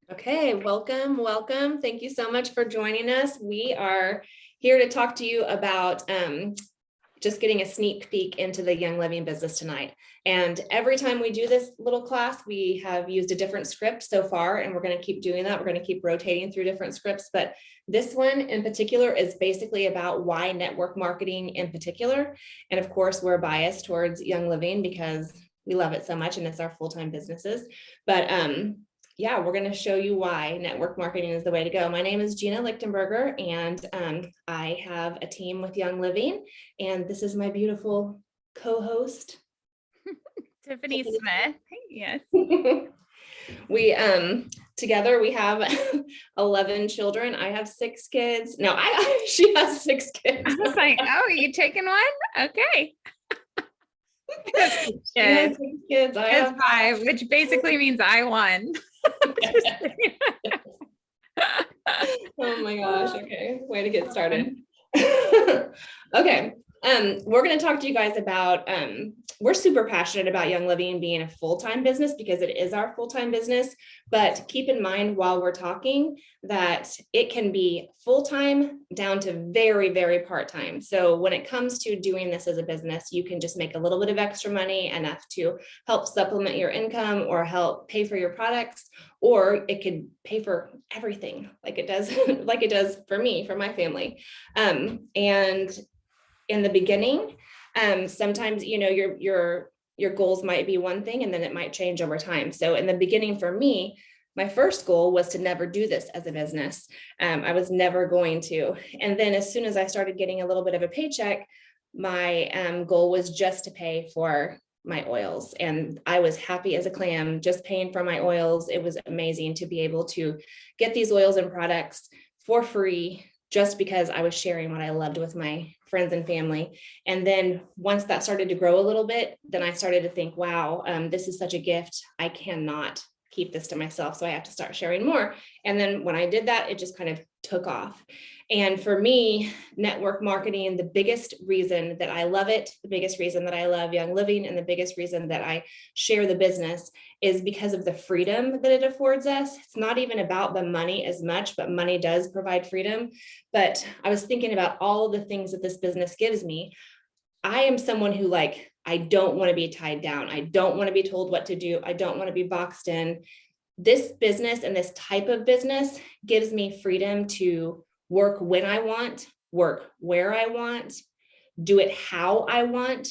Okay, welcome. Thank you so much for joining us. We are here to talk to you about just getting a sneak peek into the Young Living business tonight. And every time we do this little class, we have used a different script so far, and we're going to keep doing that. We're going to keep rotating through different scripts, but this one in particular is basically about why network marketing in particular. And of course, we're biased towards Young Living because we love it so much and it's our full-time businesses. But yeah, we're going to show you why network marketing is the way to go. My name is Gina Lichtenberger, and I have a team with Young Living, and this is my beautiful co-host, Tiffany Smith. Yes. We together we have 11 children. I have 6 kids. No, she has 6 kids. I was like, oh, you taking one? Okay. She has 6 kids. I have 5, which basically means I won. Oh my gosh. Okay. Way to get started. Okay. We're going to talk to you guys about, we're super passionate about Young Living being a full-time business because it is our full-time business, but keep in mind while we're talking that it can be full-time down to very, very part-time. So when it comes to doing this as a business, you can just make a little bit of extra money, enough to help supplement your income or help pay for your products, or it could pay for everything like it does, like it does for me, for my family. And in the beginning, sometimes, your goals might be one thing and then it might change over time. So in the beginning for me, my first goal was to never do this as a business. I was never going to. And then as soon as I started getting a little bit of a paycheck, my goal was just to pay for my oils. And I was happy as a clam just paying for my oils. It was amazing to be able to get these oils and products for free just because I was sharing what I loved with my friends and family. And then once that started to grow a little bit, then I started to think, wow, this is such a gift. I cannot keep this to myself. So I have to start sharing more. And then when I did that, it just kind of took off. And for me, network marketing, the biggest reason that I love it, the biggest reason that I love Young Living, and the biggest reason that I share the business is because of the freedom that it affords us. It's not even about the money as much, but money does provide freedom. But I was thinking about all the things that this business gives me. I am someone who I don't want to be tied down. I don't want to be told what to do. I don't want to be boxed in. This business and this type of business gives me freedom to work when I want, work where I want, do it how I want.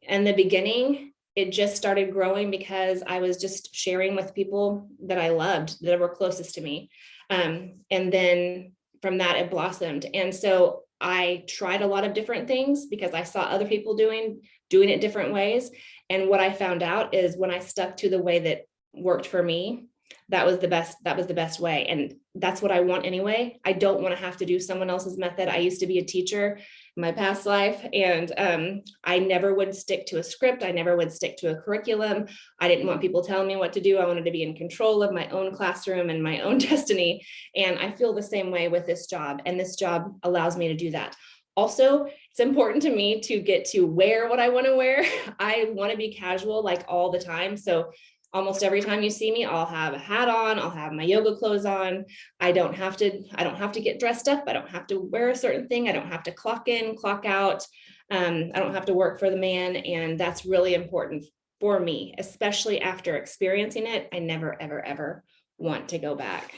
In the beginning, it just started growing because I was just sharing with people that I loved, that were closest to me. And then from that, it blossomed. And so I tried a lot of different things because I saw other people doing it different ways. And what I found out is when I stuck to the way that worked for me, that was the best way. And that's what I want anyway. I don't want to have to do someone else's method. I used to be a teacher in my past life, and I never would stick to a script. I never would stick to a curriculum. I didn't want people telling me what to do. I wanted to be in control of my own classroom and my own destiny. And I feel the same way with this job. And this job allows me to do that. Also, it's important to me to get to wear what I want to wear. I want to be casual like all the time. So almost every time you see me, I'll have a hat on, I'll have my yoga clothes on. I don't have to get dressed up. I don't have to wear a certain thing. I don't have to clock in, clock out. I don't have to work for the man. And that's really important for me, especially after experiencing it. I never, ever, ever want to go back.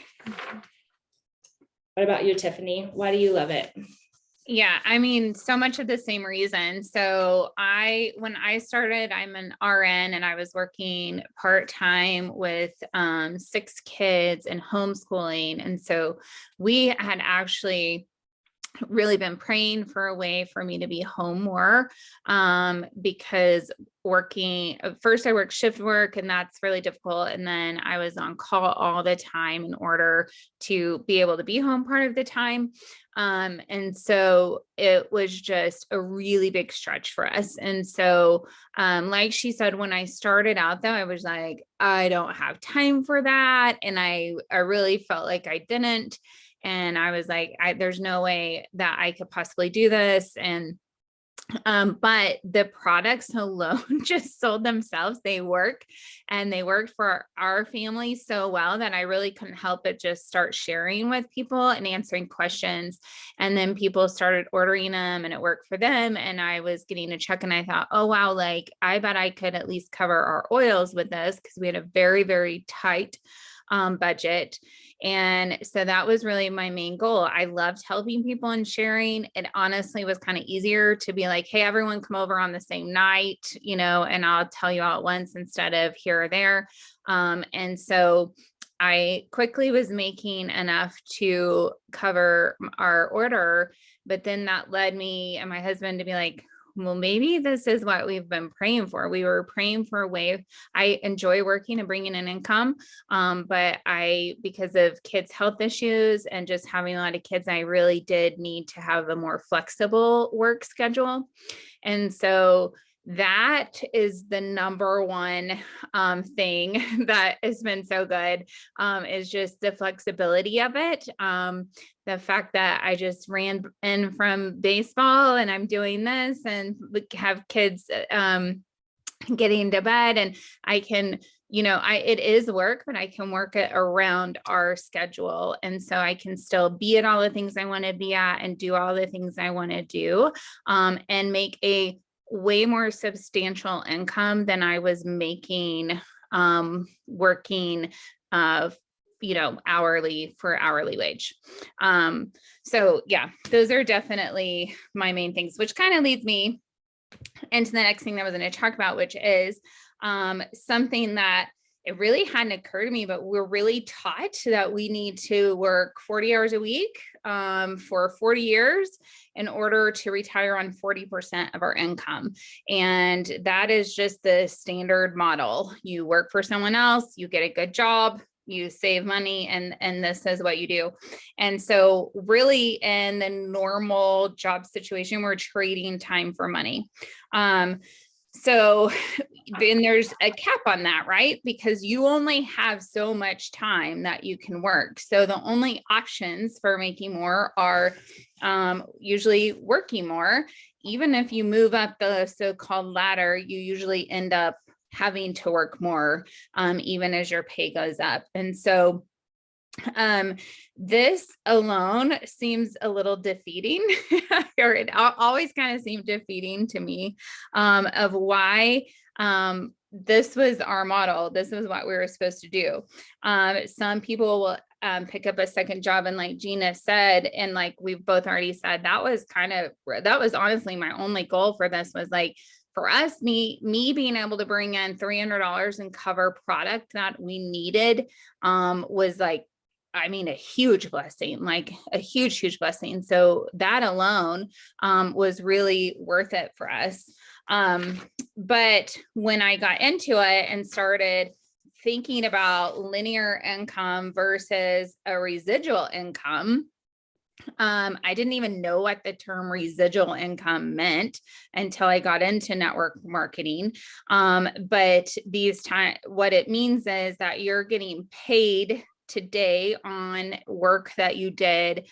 What about you, Tiffany? Why do you love it? Yeah, I mean, so much of the same reason. So when I started, I'm an RN and I was working part-time with 6 kids and homeschooling. And so we had actually really been praying for a way for me to be home more, because working first I worked shift work and that's really difficult. And then I was on call all the time in order to be able to be home part of the time. And so it was just a really big stretch for us. And so, like she said, when I started out though, I was like, I don't have time for that. And I really felt like I didn't. And I was like, there's no way that I could possibly do this. And But the products alone just sold themselves. They work, and they worked for our family so well that I really couldn't help but just start sharing with people and answering questions. And then people started ordering them, and it worked for them. And I was getting a check, and I thought, oh, wow, like I bet I could at least cover our oils with this, because we had a very, very tight budget. And so that was really my main goal. I loved helping people and sharing. It honestly was kind of easier to be like, hey, everyone come over on the same night, and I'll tell you all at once instead of here or there. And so I quickly was making enough to cover our order. But then that led me and my husband to be like, well, maybe this is what we've been praying for. We were praying for a way. I enjoy working and bringing in income. But because of kids' health issues and just having a lot of kids, I really did need to have a more flexible work schedule. And so that is the number one thing that has been so good, is just the flexibility of it. The fact that I just ran in from baseball and I'm doing this and have kids getting to bed, and I can, it is work, but I can work it around our schedule. And so I can still be at all the things I want to be at and do all the things I want to do, and make a way more substantial income than I was making working hourly for hourly wage. So yeah, those are definitely my main things, which kind of leads me into the next thing that I was going to talk about, which is something that it really hadn't occurred to me, but we're really taught that we need to work 40 hours a week for 40 years in order to retire on 40% of our income. And that is just the standard model. You work for someone else, you get a good job, you save money, and this is what you do. And so really in the normal job situation, we're trading time for money. So then there's a cap on that, right? Because you only have so much time that you can work. So the only options for making more are usually working more. Even if you move up the so-called ladder, you usually end up having to work more, even as your pay goes up. And so this alone seems a little defeating, or it always kind of seemed defeating to me, of why this was our model. This is what we were supposed to do. Some people will pick up a second job, and like Gina said, and like we've both already said, that was honestly my only goal for this, was like, for us, me being able to bring in $300 and cover product that we needed was like, a huge blessing, like a huge, huge blessing. So that alone was really worth it for us. But when I got into it and started thinking about linear income versus a residual income, I didn't even know what the term residual income meant until I got into network marketing. But what it means is that you're getting paid today on work that you did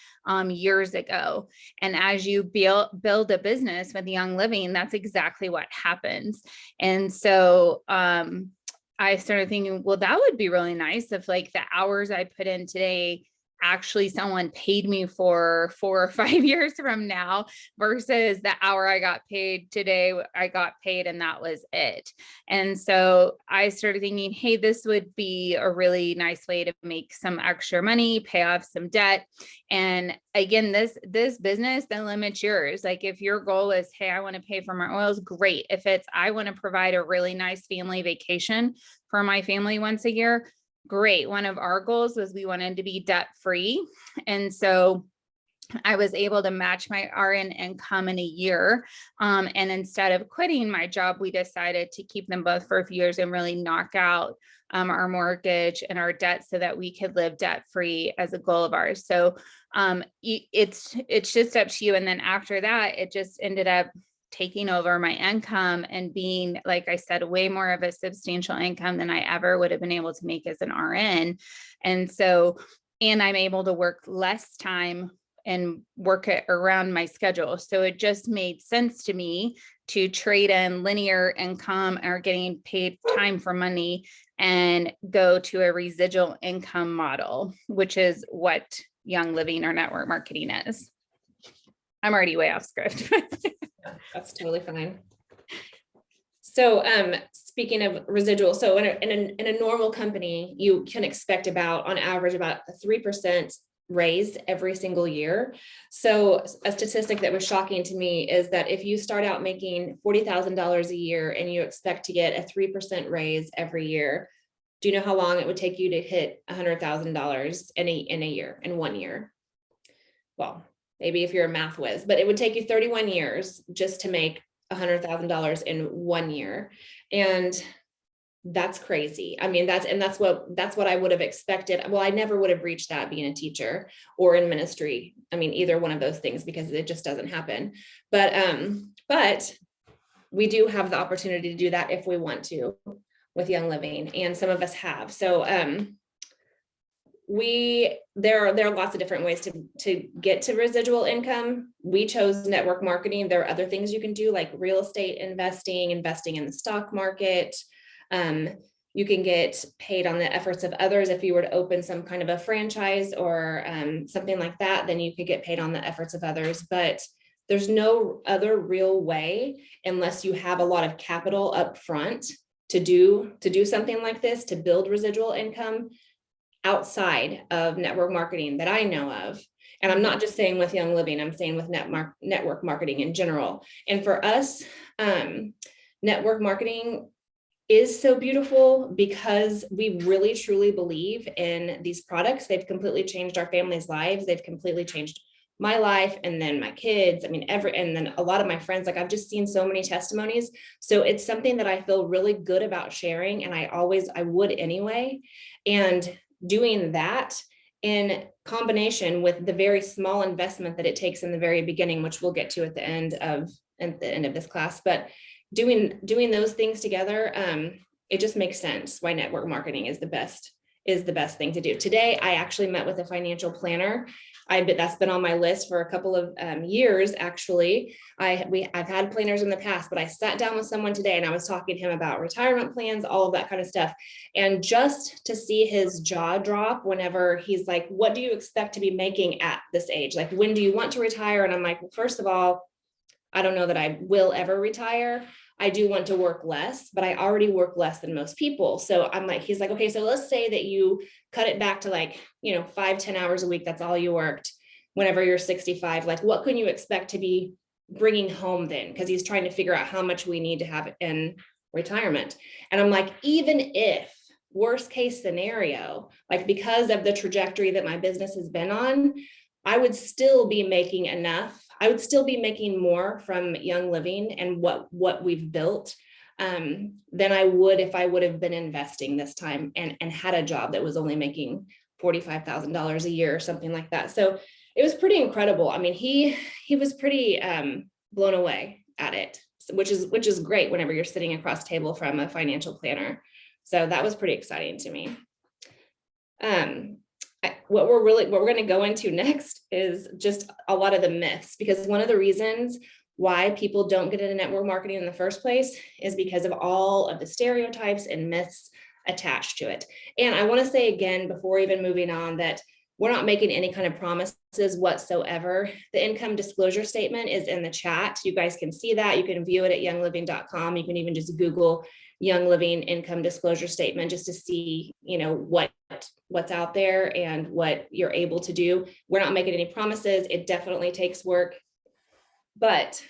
years ago. And as you build a business with Young Living, that's exactly what happens. And so I started thinking, well, that would be really nice if like the hours I put in today, actually someone paid me for 4 or 5 years from now, versus the hour I got paid today, I got paid and that was it. And so I started thinking, hey, this would be a really nice way to make some extra money, pay off some debt. And again, this business, the limit's yours. Like if your goal is, hey, I want to pay for my oils, great. If it's, I want to provide a really nice family vacation for my family once a year, great. One of our goals was we wanted to be debt free. And so I was able to match my RN income in a year. And instead of quitting my job, we decided to keep them both for a few years and really knock out our mortgage and our debt so that we could live debt free as a goal of ours. So it's just up to you. And then after that, it just ended up taking over my income and being, like I said, way more of a substantial income than I ever would have been able to make as an RN. And so, and I'm able to work less time work it around my schedule. So it just made sense to me to trade in linear income or getting paid time for money and go to a residual income model, which is what Young Living or network marketing is. I'm already way off script. That's totally fine. So speaking of residual, so in a normal company, you can expect about, on average, about a 3% raise every single year. So a statistic that was shocking to me is that if you start out making $40,000 a year and you expect to get a 3% raise every year, do you know how long it would take you to hit $100,000 in a year, in 1 year? Well, maybe if you're a math whiz, but it would take you 31 years just to make $100,000 in 1 year. And that's crazy. I mean, that's what I would have expected. Well, I never would have reached that being a teacher or in ministry. I mean, either one of those things, because it just doesn't happen. But we do have the opportunity to do that if we want to with Young Living, and some of us have. So there are lots of different ways to get to residual income. We chose network marketing. There are other things you can do, like real estate investing in the stock market. You can get paid on the efforts of others. If you were to open some kind of a franchise or something like that, then you could get paid on the efforts of others. But there's no other real way, unless you have a lot of capital up front to do something like this, to build residual income outside of network marketing that I know of. And I'm not just saying with Young Living, I'm saying with network marketing in general. And for us, network marketing is so beautiful because we really truly believe in these products. They've completely changed our families' lives. They've completely changed my life, and then my kids. I mean, and then a lot of my friends. Like, I've just seen so many testimonies. So it's something that I feel really good about sharing, and I would anyway. And doing that in combination with the very small investment that it takes in the very beginning, which we'll get to at the end of this class, but doing those things together, it just makes sense why network marketing is the best thing to do. Today, I actually met with a financial planner. That's been on my list for a couple of years, actually. I've had planners in the past, but I sat down with someone today and I was talking to him about retirement plans, all of that kind of stuff. And just to see his jaw drop whenever he's like, what do you expect to be making at this age? Like, when do you want to retire? And I'm like, well, first of all, I don't know that I will ever retire. I do want to work less, but I already work less than most people. So I'm like, he's like, okay, so let's say that you cut it back to 5-10 hours a week. That's all you worked whenever you're 65. Like, what can you expect to be bringing home then? Because he's trying to figure out how much we need to have in retirement. And I'm like, even if worst case scenario, like, because of the trajectory that my business has been on, I would still be making enough. I would still be making more from Young Living and what we've built than I would if I would have been investing this time and had a job that was only making $45,000 a year or something like that. So it was pretty incredible. I mean, he was pretty blown away at it, which is great whenever you're sitting across the table from a financial planner. So that was pretty exciting to me. What we're going to go into next is just a lot of the myths, because one of the reasons why people don't get into network marketing in the first place is because of all of the stereotypes and myths attached to it. And I want to say again, before even moving on, that we're not making any kind of promises whatsoever. The income disclosure statement is in the chat. You guys can see that. You can view it at youngliving.com. You can even just Google Young Living income disclosure statement just to see, what's out there and what you're able to do. We're not making any promises. It definitely takes work, but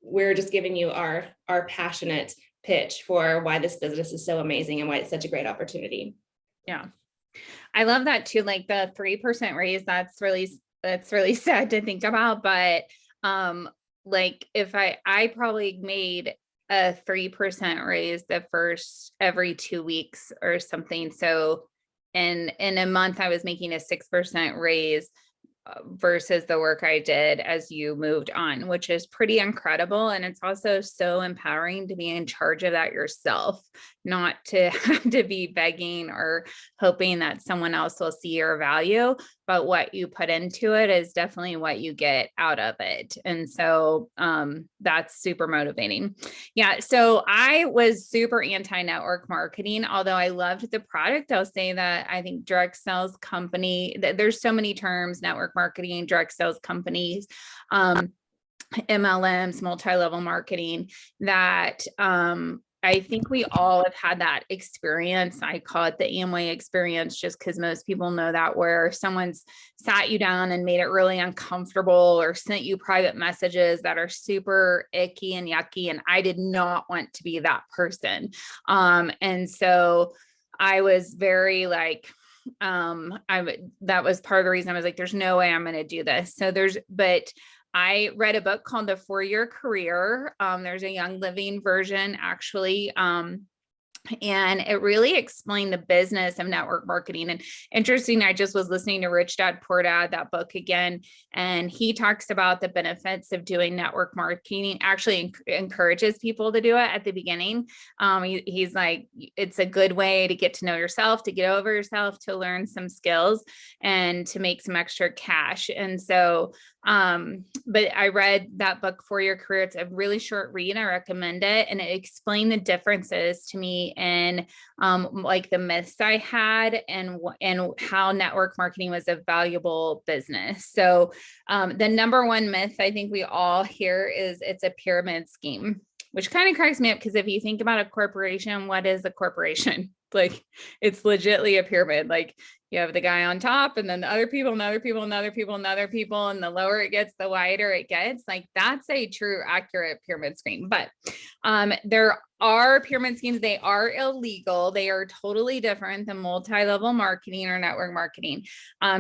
we're just giving you our passionate pitch for why this business is so amazing and why it's such a great opportunity. Yeah. I love that too. Like the 3% raise, that's really sad to think about. But like if I probably made a 3% raise the first every 2 weeks or something. So in a month, I was making a 6% raise versus the work I did as you moved on, which is pretty incredible. And it's also so empowering to be in charge of that yourself, not to have to be begging or hoping that someone else will see your value, but what you put into it is definitely what you get out of it. And so that's super motivating. Yeah. So I was super anti-network marketing, although I loved the product. I'll say that I think direct sales company, there's so many terms, network marketing, direct sales companies, MLMs, multi-level marketing, that I think we all have had that experience. I call it the Amway experience, just because most people know that, where someone's sat you down and made it really uncomfortable or sent you private messages that are super icky and yucky. And I did not want to be that person. And so I was very like, that was part of the reason I was like, there's no way I'm going to do this. But I read a book called The 4-Year Career. There's a Young Living version actually. And it really explained the business of network marketing. And interesting, I just was listening to Rich Dad Poor Dad, that book again, and he talks about the benefits of doing network marketing, actually encourages people to do it at the beginning. He's like, it's a good way to get to know yourself, to get over yourself, to learn some skills and to make some extra cash. And so, but I read that book, 4-Year Career. It's a really short read. I recommend it. And it explained the differences to me in like the myths I had and how network marketing was a valuable business. So the number one myth I think we all hear is it's a pyramid scheme, which kind of cracks me up, because if you think about a corporation, what is a corporation? Like, it's legitly a pyramid. Like, you have the guy on top and then the other people and other people and other people and other people. And the lower it gets, the wider it gets. Like, that's a true, accurate pyramid scheme. But there are pyramid schemes. They are illegal. They are totally different than multi-level marketing or network marketing.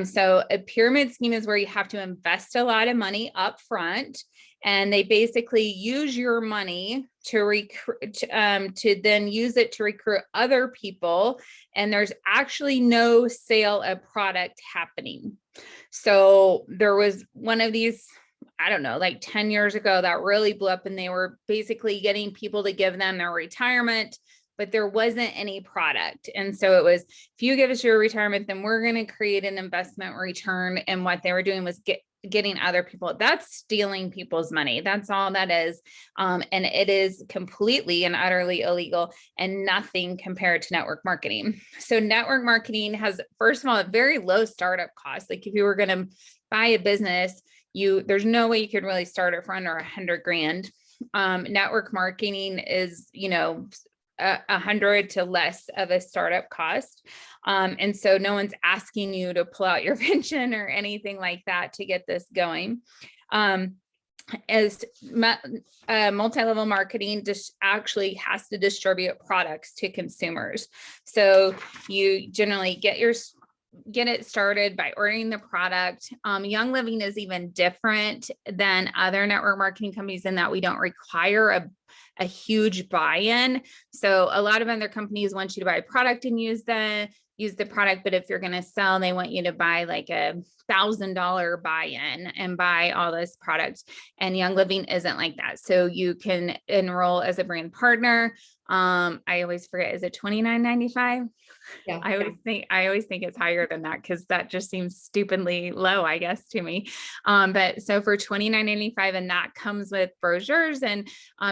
So a pyramid scheme is where you have to invest a lot of money up front. And they basically use your money to recruit, to then use it to recruit other people. And there's actually no sale of product happening. So there was one of these, I don't know, like 10 years ago that really blew up, and they were basically getting people to give them their retirement, but there wasn't any product. And so it was, if you give us your retirement, then we're going to create an investment return. And what they were doing was getting other people. That's stealing people's money. That's all that is. And it is completely and utterly illegal and nothing compared to network marketing. So network marketing has, first of all, a very low startup cost. Like, if you were going to buy a business, there's no way you could really start it for under 100 grand. Network marketing is, 100 to less of a startup cost. And so no one's asking you to pull out your pension or anything like that to get this going. As multi-level marketing just actually has to distribute products to consumers. So you generally get it started by ordering the product. Young Living is even different than other network marketing companies in that we don't require a huge buy-in. So a lot of other companies want you to buy a product and use the product, but if you're going to sell, they want you to buy like $1,000 buy-in and buy all this product. And Young Living isn't like that. So you can enroll as a brand partner. I always forget, is it $29.95? Yeah. I always think it's higher than that, because that just seems stupidly low, I guess, to me. But so for $29.95, and that comes with brochures and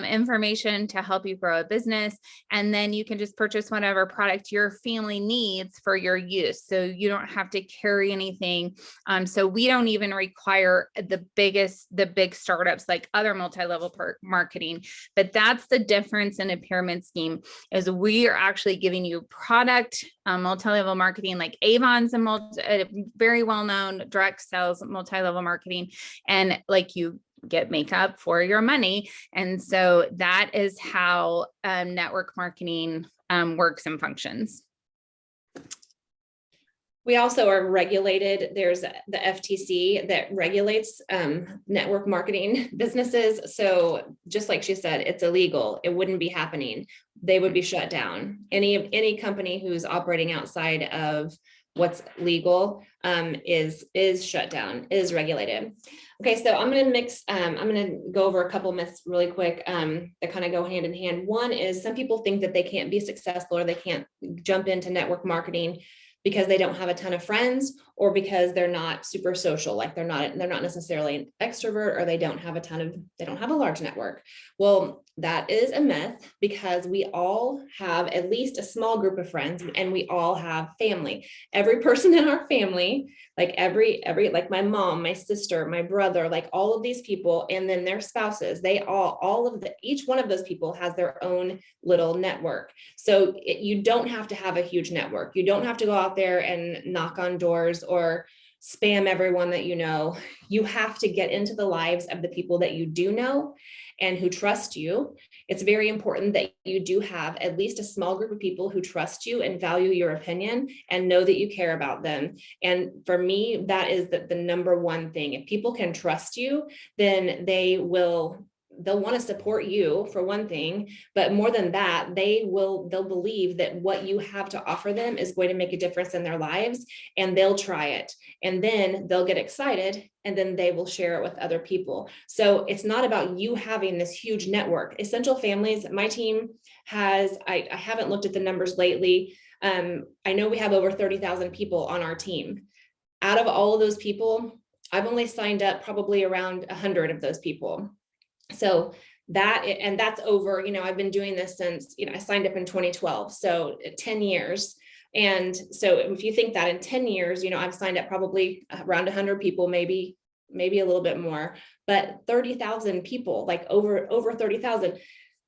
information to help you grow a business. And then you can just purchase whatever product your family needs for your use. So you don't have to carry anything. So we don't even require the big startups like other multi-level marketing. But that's the difference in a pyramid scheme, is we are actually giving you product, multi-level marketing, like Avon's a very well-known direct sales multi-level marketing, and like you get makeup for your money. And so that is how network marketing works and functions. We also are regulated. There's the FTC that regulates network marketing businesses. So just like she said, it's illegal. It wouldn't be happening. They would be shut down. Any company who's operating outside of what's legal is shut down, is regulated. Okay, so I'm gonna go over a couple myths really quick that kind of go hand in hand. One is some people think that they can't be successful or they can't jump into network marketing because they don't have a ton of friends or because they're not super social, like they're not necessarily an extrovert, or they don't have a large network. Well, that is a myth, because we all have at least a small group of friends, and we all have family. Every person in our family, like every like my mom, my sister, my brother, like all of these people, and then their spouses, each one of those people has their own little network. So you don't have to have a huge network. You don't have to go out there and knock on doors or spam everyone that you know. You have to get into the lives of the people that you do know and who trust you. It's very important that you do have at least a small group of people who trust you and value your opinion and know that you care about them. And for me, that is the number one thing. If people can trust you, then they'll want to support you, for one thing, but more than that, they'll believe that what you have to offer them is going to make a difference in their lives, and they'll try it, and then they'll get excited, and then they will share it with other people. So it's not about you having this huge network. Essential Families, my team has, I haven't looked at the numbers lately. I know we have over 30,000 people on our team. Out of all of those people, I've only signed up probably around 100 of those people. So that's over, I've been doing this since, I signed up in 2012, so 10 years. And so if you think that in 10 years, I've signed up probably around 100 people, maybe a little bit more, but 30,000 people, like over 30,000,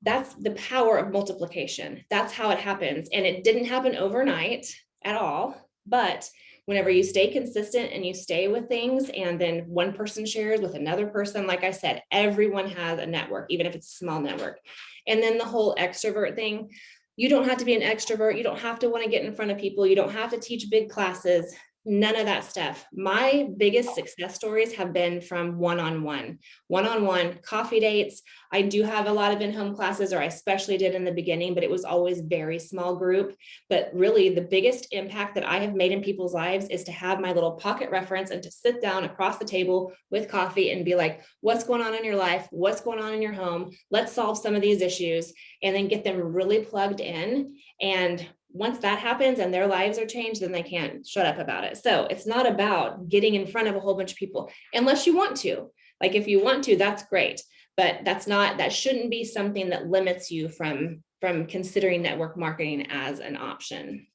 that's the power of multiplication. That's how it happens. And it didn't happen overnight at all, but whenever you stay consistent and you stay with things, and then one person shares with another person, like I said, everyone has a network, even if it's a small network. And then the whole extrovert thing, you don't have to be an extrovert. You don't have to want to get in front of people. You don't have to teach big classes. None of that stuff. My biggest success stories have been from one-on-one coffee dates. I do have a lot of in-home classes, or I especially did in the beginning, but it was always very small group. But really the biggest impact that I have made in people's lives is to have my little pocket reference and to sit down across the table with coffee and be like, what's going on in your life? What's going on in your home? Let's solve some of these issues, and then get them really plugged in. And once that happens and their lives are changed, then they can't shut up about it. So it's not about getting in front of a whole bunch of people, unless you want to. Like if you want to, that's great, but that shouldn't be something that limits you from considering network marketing as an option.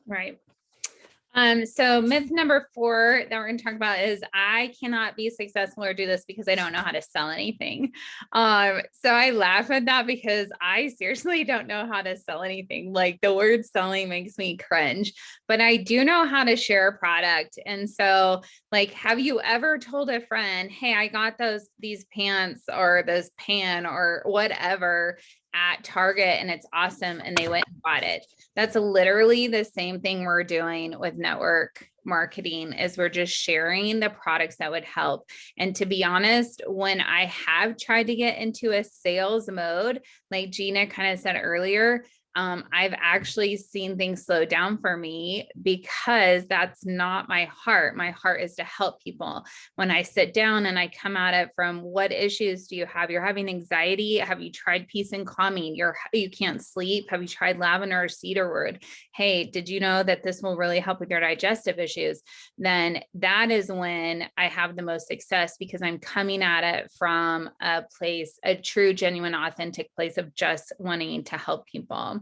Right. So myth number 4 that we're going to talk about is I cannot be successful or do this because I don't know how to sell anything. So I laugh at that because I seriously don't know how to sell anything. Like the word selling makes me cringe, but I do know how to share a product. And so like, have you ever told a friend, hey, I got these pants or this pan or whatever at Target and it's awesome, and they went and bought it? That's literally the same thing we're doing with network marketing, is we're just sharing the products that would help. And to be honest, when I have tried to get into a sales mode, like Gina kind of said earlier, I've actually seen things slow down for me because that's not my heart. My heart is to help people. When I sit down and I come at it from, what issues do you have? You're having anxiety. Have you tried peace and calming? You can't sleep. Have you tried lavender or cedarwood? Hey, did you know that this will really help with your digestive issues? Then that is when I have the most success, because I'm coming at it from a place, a true, genuine, authentic place of just wanting to help people.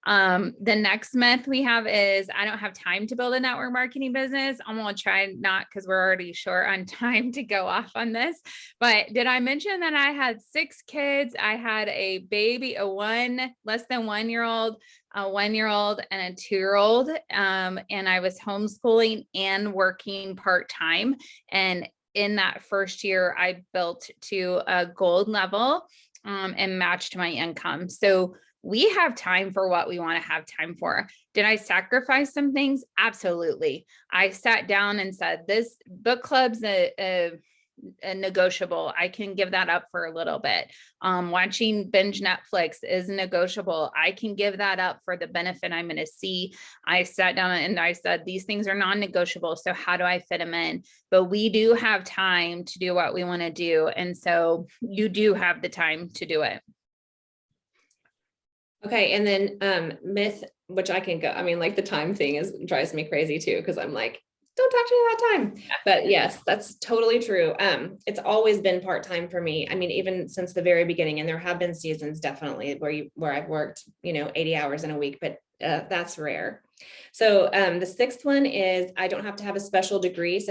The next myth we have is I don't have time to build a network marketing business. I'm going to try not, because we're already short on time to go off on this. But did I mention that I had 6 kids? I had a baby, less than 1 year old, a 1-year-old, and a 2-year-old. And I was homeschooling and working part-time. And in that first year, I built to a gold level and matched my income. So we have time for what we want to have time for. Did I sacrifice some things? Absolutely. I sat down and said, this book club's negotiable. I can give that up for a little bit. Watching binge Netflix is negotiable. I can give that up for the benefit I'm going to see. I sat down and I said, these things are non-negotiable. So how do I fit them in? But we do have time to do what we want to do. And so you do have the time to do it. Okay. And then myth, which I can go, I mean, like the time thing drives me crazy too, because I'm like, don't talk to me about time. But yes, that's totally true. It's always been part-time for me. I mean, even since the very beginning, and there have been seasons definitely where I've worked, 80 hours in a week, but that's rare. So the sixth one is I don't have to have a special degree.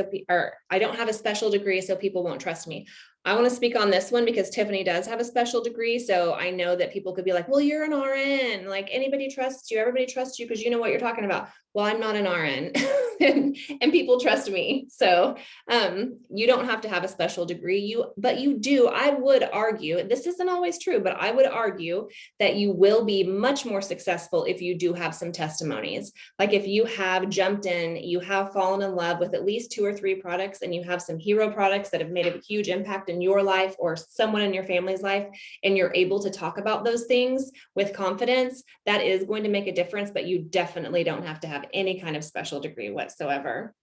I don't have a special degree, so people won't trust me. I want to speak on this one because Tiffany does have a special degree. So I know that people could be like, well, you're an RN, like anybody trusts you, everybody trusts you because you know what you're talking about. Well, I'm not an RN and people trust me. So you don't have to have a special degree, but you do. I would argue, this isn't always true, but I would argue that you will be much more successful if you do have some testimonies. Like if you have jumped in, you have fallen in love with at least 2 or 3 products, and you have some hero products that have made a huge impact in your life or someone in your family's life, and you're able to talk about those things with confidence, that is going to make a difference, but you definitely don't have to have any kind of special degree whatsoever.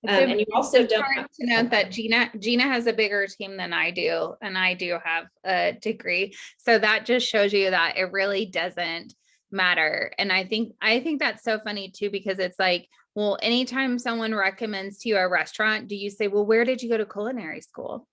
And you also don't have to note that Gina has a bigger team than I do, and I do have a degree. So that just shows you that it really doesn't matter. And I think that's so funny too, because it's like, well, anytime someone recommends to you a restaurant, do you say, well, where did you go to culinary school?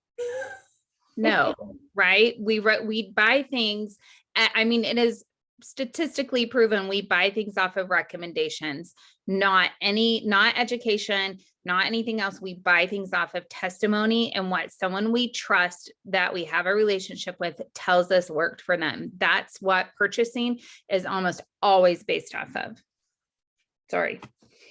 No, right? We buy things. I mean, it is statistically proven we buy things off of recommendations, not education, not anything else. We buy things off of testimony and what someone we trust that we have a relationship with tells us worked for them. That's what purchasing is almost always based off of. Sorry.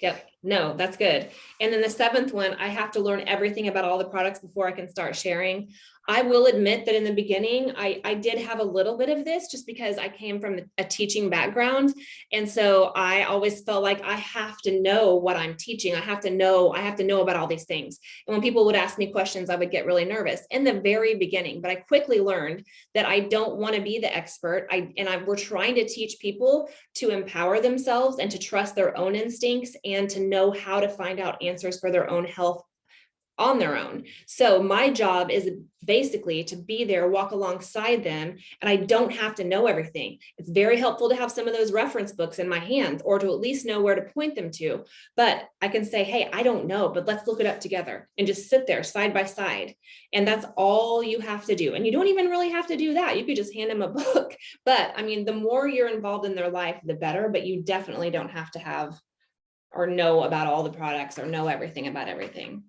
Yep. No, that's good. And then the 7th one, I have to learn everything about all the products before I can start sharing. I will admit that in the beginning, I did have a little bit of this just because I came from a teaching background. And so I always felt like I have to know what I'm teaching. I have to know about all these things. And when people would ask me questions, I would get really nervous in the very beginning, but I quickly learned that I don't want to be the expert. We're trying to teach people to empower themselves and to trust their own instincts and to know how to find out answers for their own health on their own. So my job is basically to be there, walk alongside them, and I don't have to know everything. It's very helpful to have some of those reference books in my hand or to at least know where to point them to. But I can say, hey, I don't know, but let's look it up together and just sit there side by side. And that's all you have to do. And you don't even really have to do that. You could just hand them a book. But I mean, the more you're involved in their life, the better, but you definitely don't have to have or know about all the products or know everything about everything.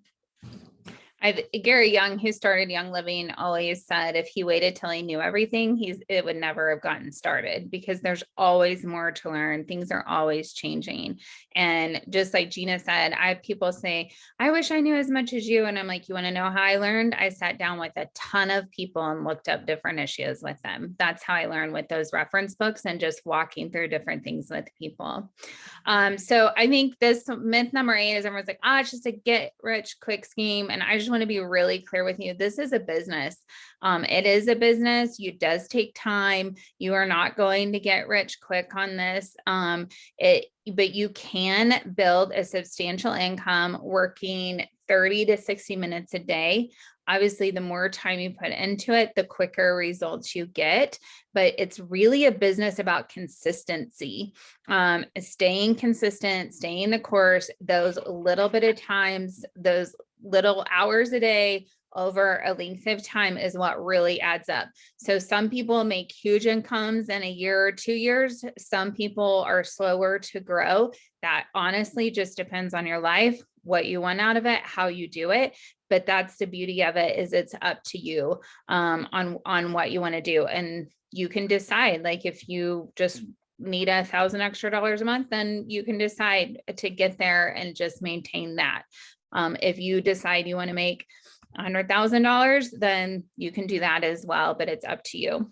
Gary Young, who started Young Living, always said if he waited till he knew everything, it would never have gotten started, because there's always more to learn. Things are always changing. And just like Gina said, I have people say, I wish I knew as much as you. And I'm like, you want to know how I learned? I sat down with a ton of people and looked up different issues with them. That's how I learned, with those reference books and just walking through different things with people. So I think this myth number 8 is everyone's like, it's just a get rich quick scheme. And I just want to be really clear with you. This is a business. It is a business. It does take time. You are not going to get rich quick on this. But you can build a substantial income working 30 to 60 minutes a day. Obviously, the more time you put into it, the quicker results you get. But it's really a business about consistency, staying consistent, staying the course, those little bit of times, those little hours a day over a length of time is what really adds up. So some people make huge incomes in a year or 2 years. Some people are slower to grow. That honestly just depends on your life, what you want out of it, how you do it. But that's the beauty of it, is it's up to you on what you want to do. And you can decide, like, if you just need $1,000 extra a month, then you can decide to get there and just maintain that. If you decide you want to make $100,000, then you can do that as well, but it's up to you.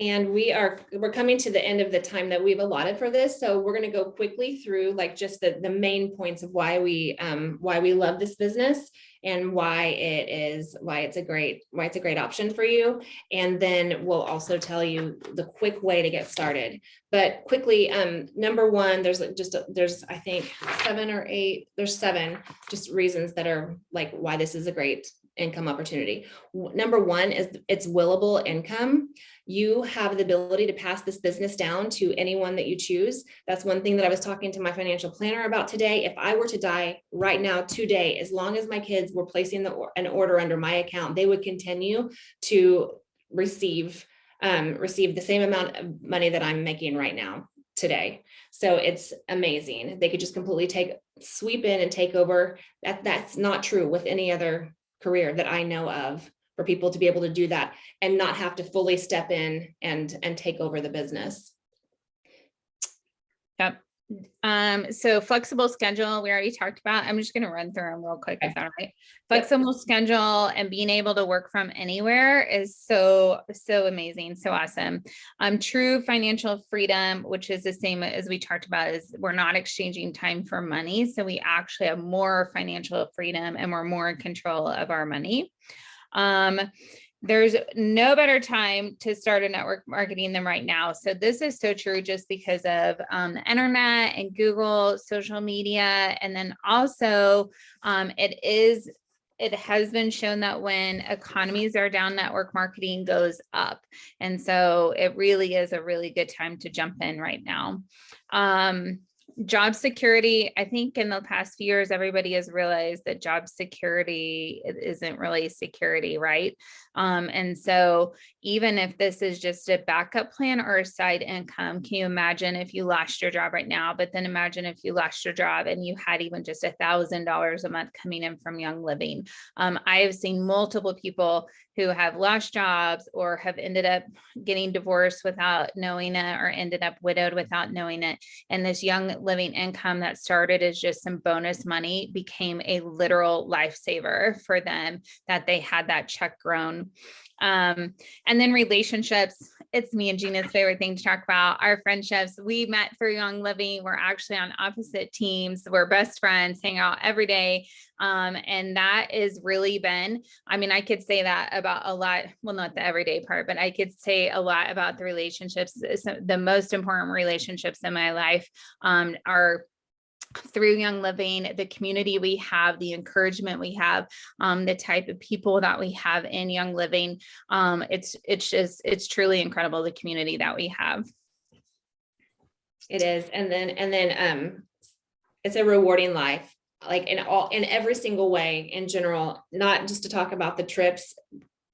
And we're coming to the end of the time that we've allotted for this. So we're going to go quickly through like just the main points of why we love this business and why it's a great option for you. And then we'll also tell you the quick way to get started. But quickly, number one, there's I think 7 or 8, there's 7 just reasons that are like why this is a great income opportunity. Number one is it's willable income. You have the ability to pass this business down to anyone that you choose. That's one thing that I was talking to my financial planner about today. If I were to die right now today, as long as my kids were placing an order under my account, they would continue to receive the same amount of money that I'm making right now today. So it's amazing. They could just completely sweep in and take over. That's not true with any other career that I know of, for people to be able to do that and not have to fully step in and take over the business. Yep. So flexible schedule, we already talked about. I'm just going to run through them real quick. Is that all right? Flexible schedule and being able to work from anywhere is so amazing. So awesome. True financial freedom, which is the same as we talked about, is we're not exchanging time for money. So we actually have more financial freedom and we're more in control of our money. There's no better time to start a network marketing than right now. So this is so true just because of the internet and Google, social media. And then also it has been shown that when economies are down, network marketing goes up. And so it really is a really good time to jump in right now. Job security. I think in the past few years, everybody has realized that job security isn't really security, right? And so even if this is just a backup plan or a side income, can you imagine if you lost your job right now, but then imagine if you lost your job and you had even just $1,000 a month coming in from Young Living. I have seen multiple people who have lost jobs or have ended up getting divorced without knowing it or ended up widowed without knowing it. And this Young Living income that started as just some bonus money became a literal lifesaver for them, that they had that check grown. And then relationships. It's me and Gina's favorite thing to talk about. Our friendships. We met through Young Living. We're actually on opposite teams. We're best friends, hang out every day. And that is really been, I mean, I could say that about a lot, well, not the everyday part, but I could say a lot about the relationships. The most important relationships in my life are through Young Living, the community we have, the encouragement we have, the type of people that we have in Young Living. It's truly incredible, the community that we have. It is. And then it's a rewarding life, like in every single way in general, not just to talk about the trips.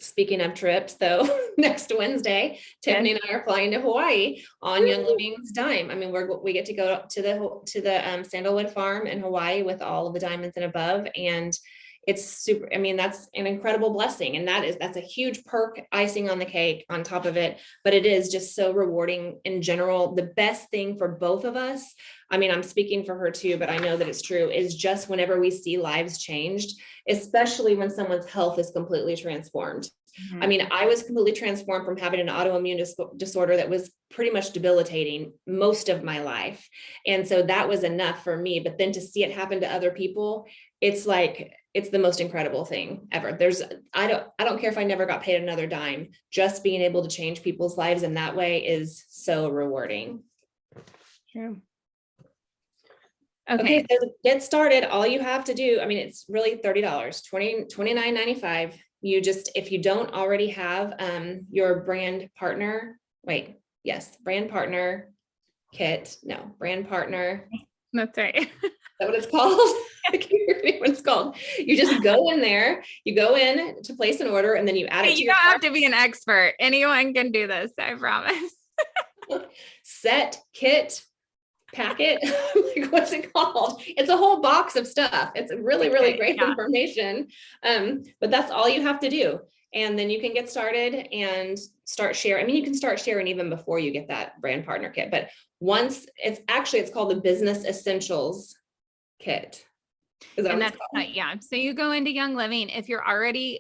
Speaking of trips, though, next Wednesday, Tiffany and I are flying to Hawaii on Young Living's dime. I mean, we get to go to the Sandalwood Farm in Hawaii with all of the diamonds and above, and it's super. I mean, that's an incredible blessing, and that's a huge perk, icing on the cake on top of it. But it is just so rewarding in general. The best thing for both of us, I mean, I'm speaking for her too, but I know that it's true, is just whenever we see lives changed, especially when someone's health is completely transformed. I mean, I was completely transformed from having an autoimmune disorder that was pretty much debilitating most of my life. And so that was enough for me. But then to see it happen to other people, it's like, it's the most incredible thing ever. I don't care if I never got paid another dime, just being able to change people's lives in that way is so rewarding. True. Okay, so to get started, all you have to do, I mean, it's really $30, $29.95. You just, if you don't already have your brand partner kit. No, brand partner. That's right. Is that what it's called? I can't remember what it's called. You just go in there, you go in to place an order, and then you add it to you your don't have to be an expert. Anyone can do this, I promise. set, kit, packet, like, what's it called? It's a whole box of stuff. It's really, really great information. But that's all you have to do. And then you can get started and start sharing. I mean, you can start sharing even before you get that brand partner kit, but once it's called the Business Essentials Kit. Is that And what it's that's called? yeah. So you go into Young Living. If you already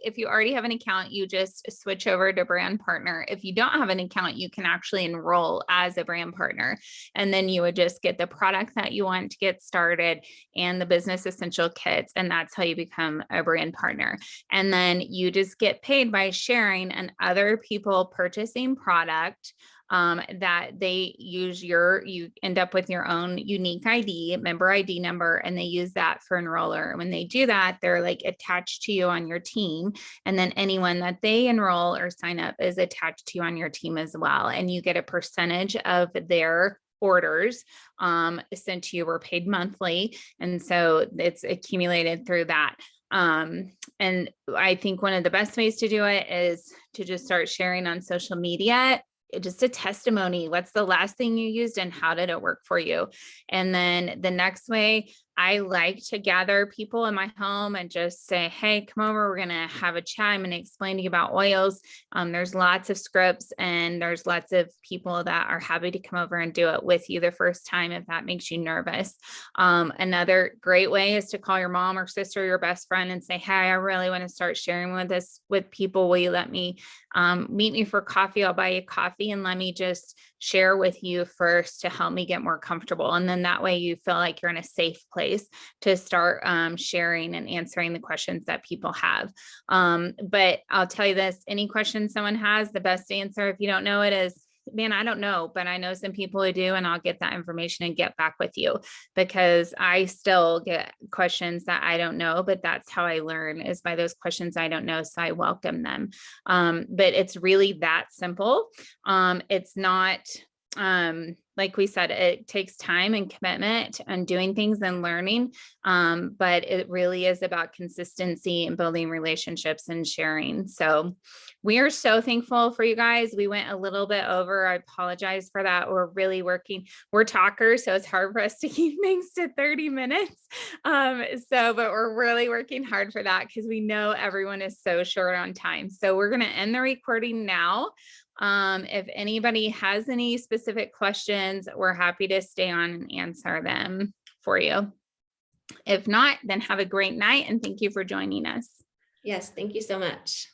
have an account, you just switch over to brand partner. If you don't have an account, you can actually enroll as a brand partner. And then you would just get the product that you want to get started and the business essential kits. And that's how you become a brand partner. And then you just get paid by sharing and other people purchasing product that they use you end up with your own unique ID, member ID number, and they use that for enroller. When they do that, they're like attached to you on your team. And then anyone that they enroll or sign up is attached to you on your team as well. And you get a percentage of their orders sent to you. We're paid monthly. And so it's accumulated through that. And I think one of the best ways to do it is to just start sharing on social media, just a testimony. What's the last thing you used and how did it work for you? And then the next way, I like to gather people in my home and just say, hey, come over. We're going to have a chat. I'm going to explain to you about oils. There's lots of scripts and there's lots of people that are happy to come over and do it with you the first time if that makes you nervous. Another great way is to call your mom or sister, your best friend, and say, hey, I really want to start sharing with people. Will you let me meet me for coffee? I'll buy you coffee and let me just share with you first to help me get more comfortable. And then that way you feel like you're in a safe place to start sharing and answering the questions that people have. But I'll tell you this, any question someone has, the best answer, if you don't know it, is, man, I don't know, but I know some people who do, and I'll get that information and get back with you, because I still get questions that I don't know, but that's how I learn, is by those questions I don't know. So I welcome them. But it's really that simple. It's not, like we said, it takes time and commitment and doing things and learning. But it really is about consistency and building relationships and sharing. So we are so thankful for you guys. We went a little bit over. I apologize for that. We're really working. We're talkers, so it's hard for us to keep things to 30 minutes. But we're really working hard for that because we know everyone is so short on time. So we're going to end the recording now. If anybody has any specific questions, we're happy to stay on and answer them for you. If not, then have a great night and thank you for joining us. Yes, thank you so much.